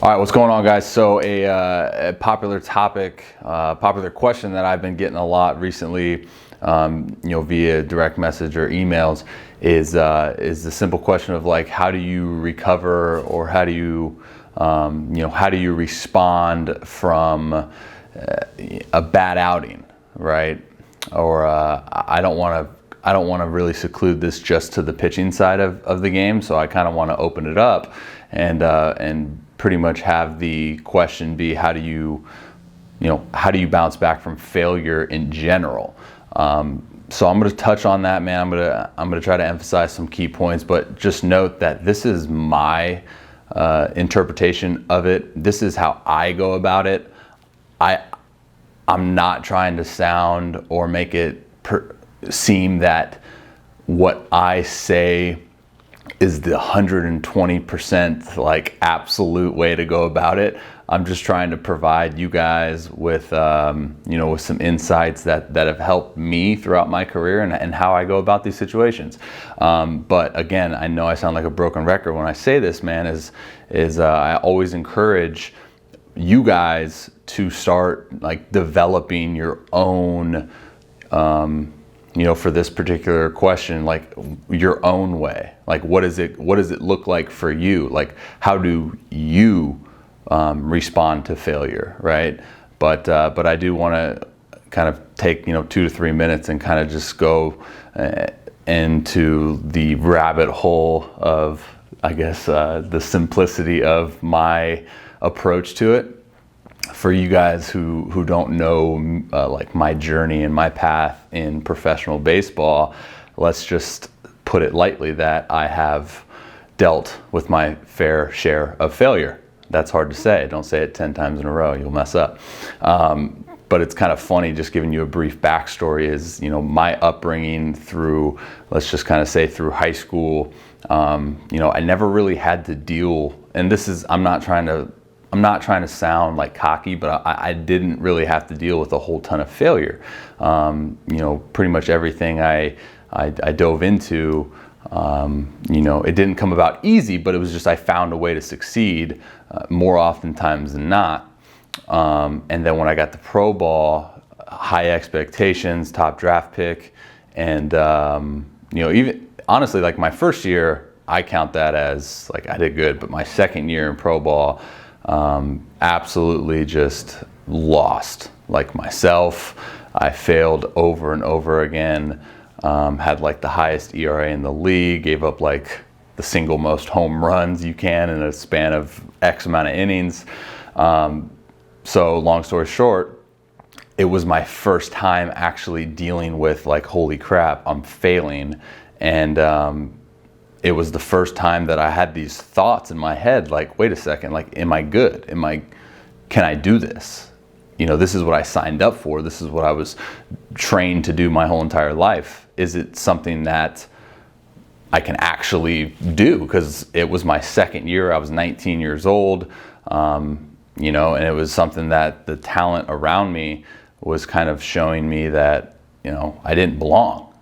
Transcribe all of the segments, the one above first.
All right, what's going on, guys? So a popular topic, popular question that I've been getting a lot recently, via direct message or emails, is the simple question of like, how do you recover, or how do you, how do you respond from a bad outing, right? Or I don't want to really seclude this just to the pitching side of the game, so I kind of want to open it up and pretty much have the question be, how do you bounce back from failure in general? So I'm going to touch on that, man. I'm going to try to emphasize some key points, but just note that this is my interpretation of it. This is how I go about it. I'm not trying to sound or make it seem that what I say is the 120% like absolute way to go about it. I'm just trying to provide you guys with with some insights that have helped me throughout my career and how I go about these situations. But again, I know I sound like a broken record when I say this, man. I always encourage you guys to start like developing your own for this particular question, like your own way. Like what does it look like for you? Like how do you respond to failure, right? But I do want to kind of take 2 to 3 minutes and kind of just go into the rabbit hole of, I guess, the simplicity of my approach to it. For you guys who don't know like my journey and my path in professional baseball, let's just put it lightly that I have dealt with my fair share of failure. That's hard to say. Don't say it 10 times in a row, you'll mess up. But it's kind of funny, just giving you a brief backstory, is my upbringing through, let's just kind of say through high school. I never really had to deal, and this is, I'm not trying to sound like cocky, but I didn't really have to deal with a whole ton of failure. Pretty much everything I dove into, it didn't come about easy, but it was just I found a way to succeed more oftentimes than not. And then when I got to pro ball, high expectations, top draft pick, and even honestly, like my first year, I count that as like I did good, but my second year in pro ball, absolutely just lost like myself. I failed over and over again, had like the highest ERA in the league, gave up like the single most home runs you can in a span of X amount of innings. So long story short, it was my first time actually dealing with like, holy crap, I'm failing. And it was the first time that I had these thoughts in my head, like, wait a second, like, am I good? Can I do this? This is what I signed up for. This is what I was trained to do my whole entire life. Is it something that I can actually do? Because it was my second year. I was 19 years old, and it was something that the talent around me was kind of showing me that, I didn't belong.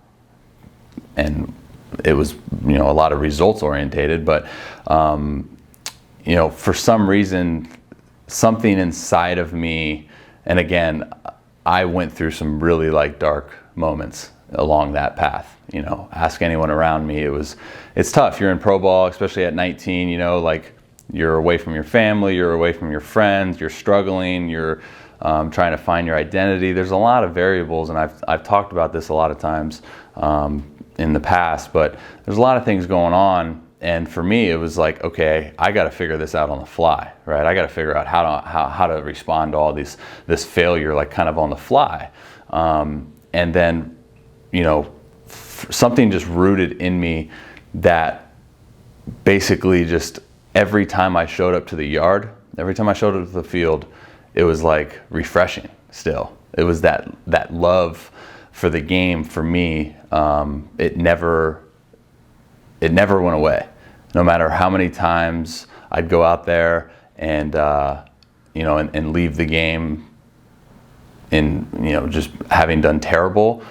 And it was, a lot of results orientated, but, for some reason, something inside of me, and again, I went through some really like dark moments along that path. Ask anyone around me, it's tough. You're in pro ball, especially at 19, like you're away from your family, you're away from your friends, you're struggling, you're trying to find your identity. There's a lot of variables, and I've talked about this a lot of times in the past, but there's a lot of things going on. And for me, it was like, okay, I got to figure this out on the fly, right? I got to figure out how to respond to all this failure, like kind of on the fly. And then, something just rooted in me that basically just every time I showed up to the yard, every time I showed up to the field, it was like refreshing still. It was that love for the game for me. It never went away. No matter how many times I'd go out there and and leave the game in just having done terrible,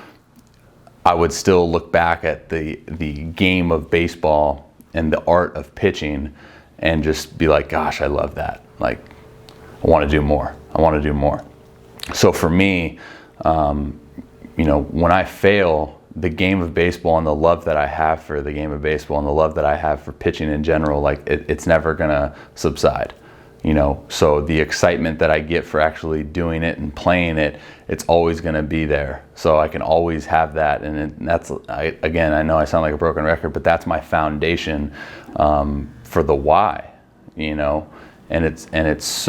I would still look back at the game of baseball and the art of pitching and just be like, gosh, I love that. Like, I want to do more. I want to do more. So for me, when I fail, the game of baseball and the love that I have for the game of baseball and the love that I have for pitching in general, like it's never gonna subside. So the excitement that I get for actually doing it and playing it, it's always going to be there. So I can always have that. And that's, again, I know I sound like a broken record, but that's my foundation for the why, and it's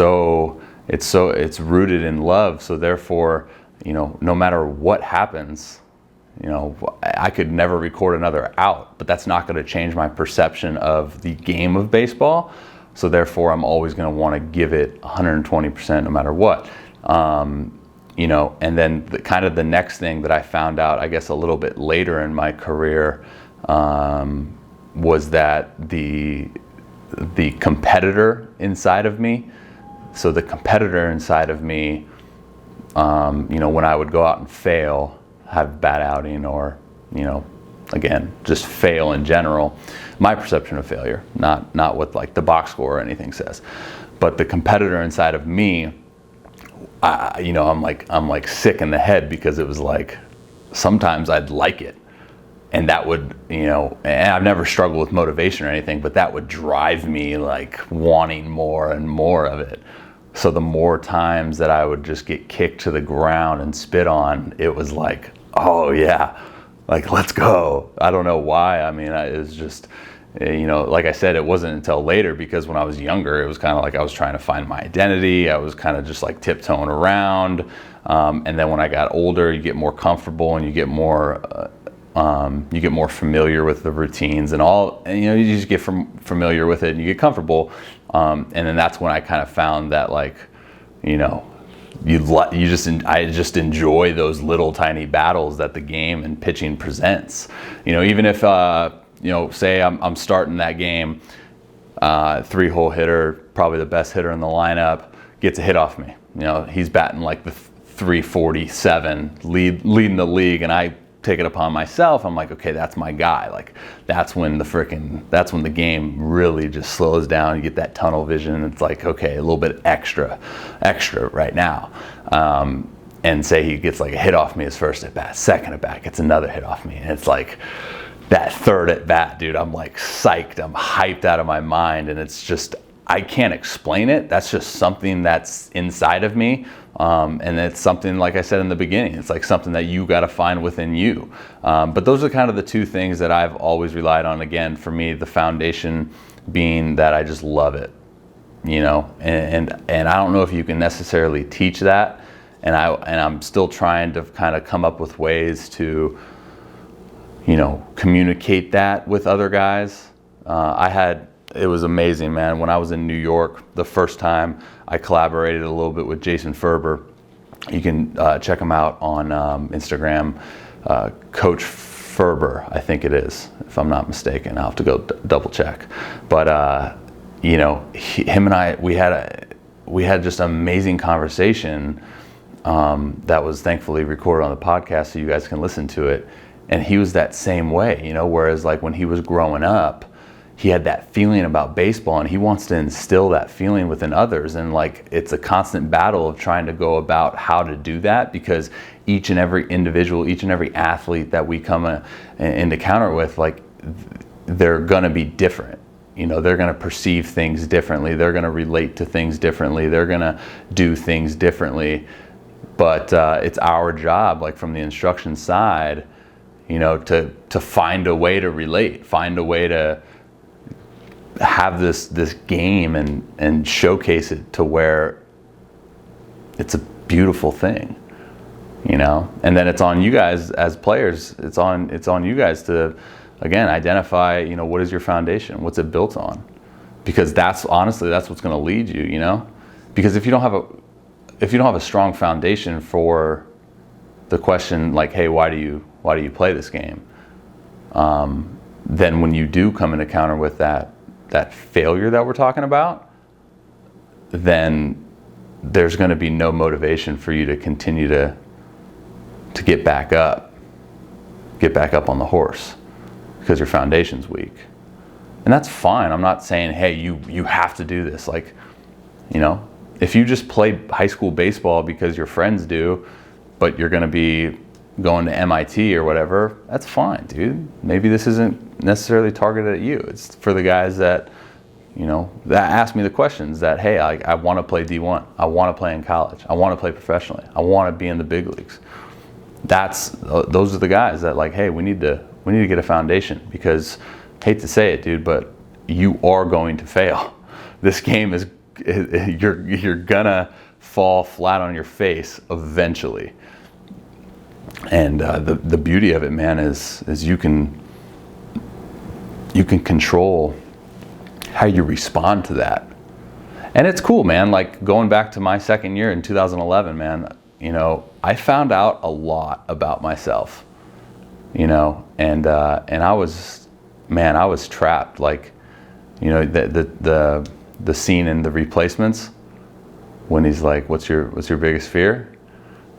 rooted in love. So therefore, no matter what happens, I could never record another out, but that's not going to change my perception of the game of baseball. So therefore, I'm always going to want to give it 120% no matter what. And then the next thing that I found out, I guess a little bit later in my career, was that the competitor inside of me. So the competitor inside of me, when I would go out and fail, have a bad outing, or again, just fail in general, my perception of failure, not what like the box score or anything says, but the competitor inside of me, I'm like sick in the head, because it was like sometimes I'd like it, and that would, and I've never struggled with motivation or anything, but that would drive me like wanting more and more of it. So the more times that I would just get kicked to the ground and spit on, it was like, oh yeah, like, let's go. I don't know why. I mean, it was just, like I said, it wasn't until later, because when I was younger, it was kind of like I was trying to find my identity. I was kind of just like tiptoeing around. And then when I got older, you get more comfortable, and you get more familiar with the routines and all, and you just get familiar with it, and you get comfortable. And then that's when I kind of found that, like, I just enjoy those little tiny battles that the game and pitching presents. Even if say I'm starting that game, 3-hole hitter, probably the best hitter in the lineup, gets a hit off me. He's batting like the 347, leading the league, and I take it upon myself. I'm like, okay, that's my guy. Like, that's when the game really just slows down. You get that tunnel vision, and it's like, okay, a little bit extra right now. And say he gets like a hit off me his first at bat, second at bat gets another hit off me, and it's like that third at bat, dude, I'm like psyched, I'm hyped out of my mind, and it's just, I can't explain it. That's just something that's inside of me. And it's something, like I said in the beginning, it's like something that you got to find within you. But those are kind of the two things that I've always relied on. Again, for me, the foundation being that I just love it, and I don't know if you can necessarily teach that. And I'm still trying to kind of come up with ways to, communicate that with other guys. It was amazing, man. When I was in New York, the first time I collaborated a little bit with Jason Ferber. You can check him out on Instagram, Coach Ferber, I think it is, if I'm not mistaken. I'll have to go double check. But him and I, we had just an amazing conversation that was thankfully recorded on the podcast, so you guys can listen to it. And he was that same way, whereas like when he was growing up, he had that feeling about baseball, and he wants to instill that feeling within others. And like, it's a constant battle of trying to go about how to do that, because each and every individual, each and every athlete that we come into counter with, like, they're gonna be different. They're gonna perceive things differently. They're gonna relate to things differently. They're gonna do things differently. But it's our job, like from the instruction side, to find a way to relate, find a way to have this game and showcase it to where it's a beautiful thing, and then it's on you guys as players. It's on you guys to, again, identify, what is your foundation? What's it built on? Because that's what's going to lead you, because if you don't have a strong foundation for the question, like, hey, why do you play this game? Then when you do come into counter with that failure that we're talking about, then there's going to be no motivation for you to continue to get back up on the horse, because your foundation's weak. And that's fine. I'm not saying, hey, you have to do this. Like, you know, if you just play high school baseball because your friends do, but you're going to be going to MIT or whatever, that's fine, dude. Maybe this isn't necessarily targeted at you. It's for the guys that, you know, that ask me the questions that, hey, I want to play D1. I want to play in college. I want to play professionally. I want to be in the big leagues. Those are the guys that, like, hey, we need to get a foundation, because, hate to say it, dude, but you are going to fail. This game is, you're gonna fall flat on your face eventually. And the beauty of it, man, is you can control how you respond to that. And it's cool, man. Like, going back to my second year in 2011, man, you know, I found out a lot about myself, you know, and I was trapped. Like, you know, the scene in The Replacements when he's like, what's your biggest fear?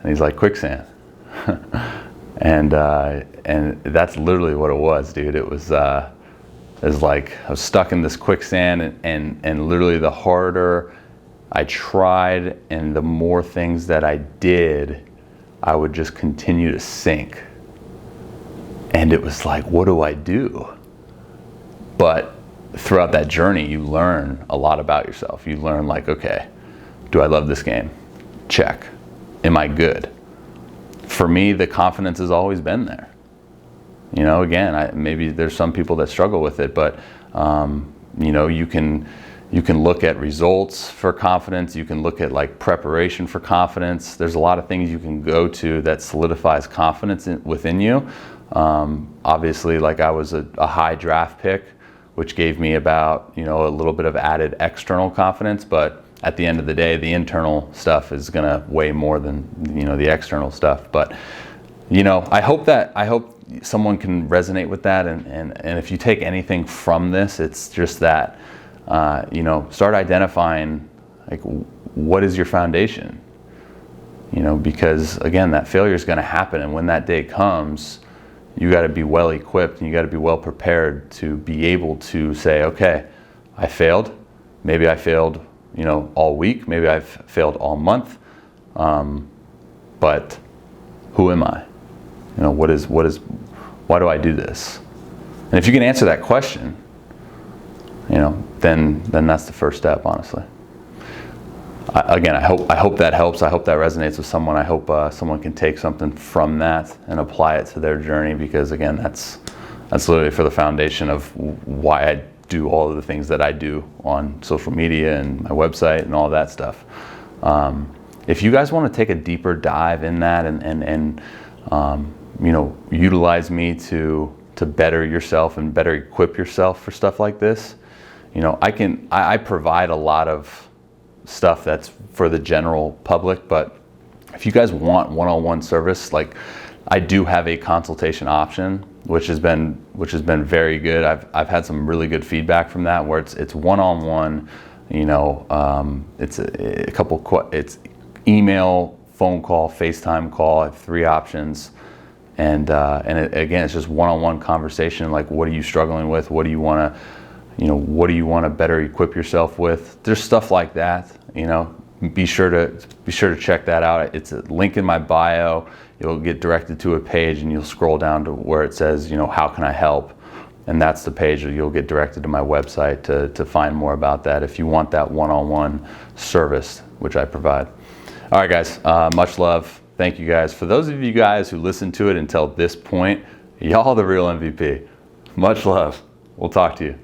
And he's like, quicksand. and that's literally what it was, dude. It was like I was stuck in this quicksand, and literally the harder I tried and the more things that I did, I would just continue to sink. And it was like, what do I do? But throughout that journey, you learn a lot about yourself. You learn, like, okay, do I love this game? Check. Am I good? For me, the confidence has always been there. You know, again, maybe there's some people that struggle with it, but you know, you can look at results for confidence. You can look at, like, preparation for confidence. There's a lot of things you can go to that solidifies confidence within you. Obviously, like, I was a high draft pick, which gave me about, you know, a little bit of added external confidence, but at the end of the day, the internal stuff is gonna weigh more than, you know, the external stuff. But, you know, I hope someone can resonate with that, and if you take anything from this, it's just that, you know, start identifying, like, what is your foundation? You know, because again, that failure is gonna happen, and when that day comes, you got to be well equipped and you got to be well prepared to be able to say, okay, I failed. Maybe I failed, you know, all week. Maybe I've failed all month. But who am I? You know, why do I do this? And if you can answer that question, you know, then that's the first step, honestly. I hope that helps. I hope that resonates with someone. I hope someone can take something from that and apply it to their journey, because, again, that's literally for the foundation of why I do all of the things that I do on social media and my website and all that stuff. If you guys want to take a deeper dive in that and you know, utilize me to better yourself and better equip yourself for stuff like this, you know, I provide a lot of stuff that's for the general public, but if you guys want one-on-one service, like, I do have a consultation option, which has been very good. I've had some really good feedback from that, where it's one-on-one. You know, it's it's email, phone call, FaceTime call. I have 3 options, and again, it's just one-on-one conversation. Like, what are you struggling with? What do you want to better equip yourself with? There's stuff like that. You know, be sure to check that out. It's a link in my bio. You'll get directed to a page, and you'll scroll down to where it says, you know, how can I help? And that's the page that you'll get directed to my website to find more about that if you want that one-on-one service, which I provide. All right, guys, much love. Thank you, guys. For those of you guys who listened to it until this point, y'all the real MVP. Much love. We'll talk to you.